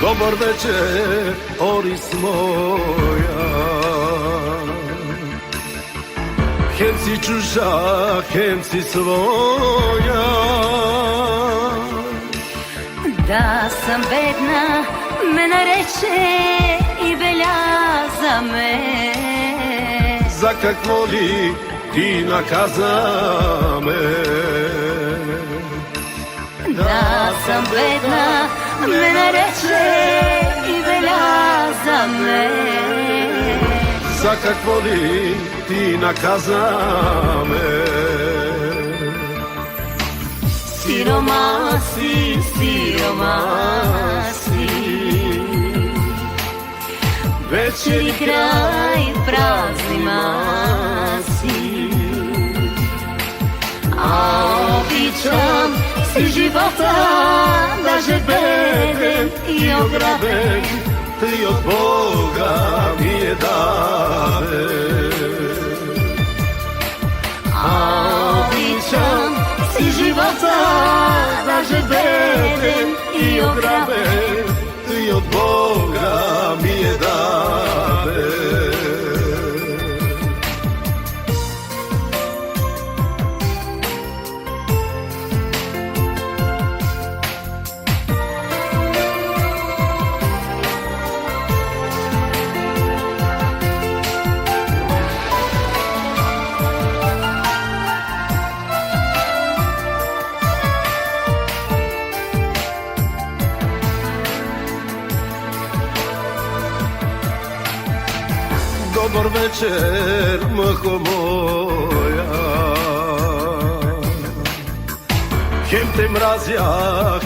Dobar večer, Oris moja. Hem si čuža, hem si svoja. Da sam bedna, me nareče i velja za me. Za kak voli ti nakaza me. Da sam bedna, me nareče i velja za me. Za kak voli ti nakaza me. Siromasi, siromasi, večeri kraj prazni masi. A običam si života da že bedem i ograben, ti od Boga mi je daven. A običam si života da že bedem i ograben, ti od Boga mi je daven. Dobar večer, mho moja. Hem te mrazja,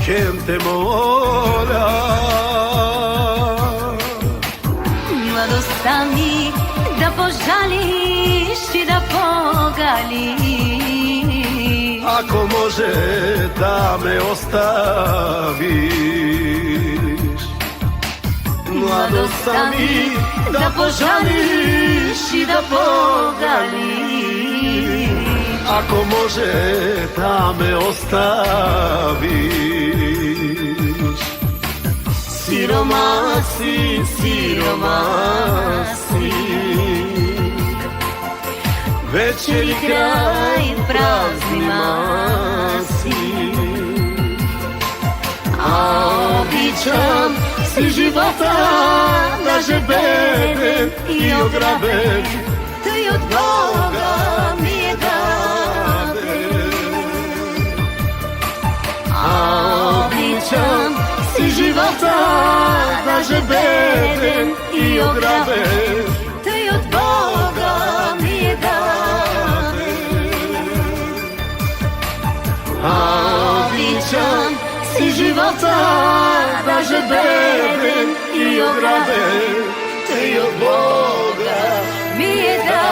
hem te molja. Mladost mi da požališ i da pogališ. Ako može da me ostaviš. Mladost mi da požališ i da pogališ. Ako može da me ostaviš. Siromasi, siromasi, večeri kraj prazni masi. A običam si života da že bedem i ograben, ti od Boga mi je daven. A običam si života da že bedem i ograben, ti od Boga mi je daven. A običam si života da že bedem i ograben, ti od Boga mi je daven.